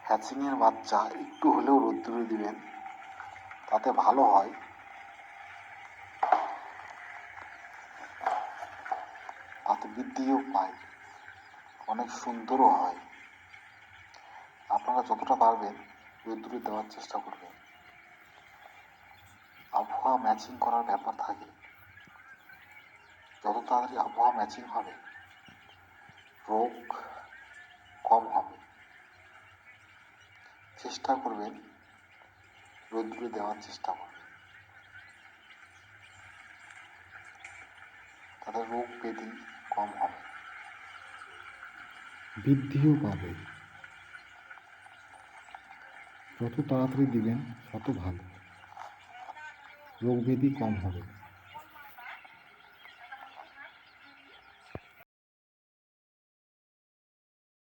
হ্যাচিংয়ের বাচ্চা একটু হলেও রোদ্দুরে দিবেন, তাতে ভালো হয়। তাতে বৃদ্ধিও পায়, অনেক সুন্দরও হয়। আপনারা যতটা পারবেন রোদ্দুরে দেওয়ার চেষ্টা করবেন। আবহাওয়া ম্যাচিং করার ব্যাপার থাকে, যত তাড়াতাড়ি আবহাওয়া ম্যাচিং হবে রোগ কম হবে। চেষ্টা করবেন রোদ্দুরে দেওয়ার চেষ্টা করবেন, তাদের রোগ ব্যাধি কম হবে, বৃদ্ধিও পাবে। যত তাড়াতাড়ি দিবেন তত ভালো, রোগ ব্যাধি কম হবে।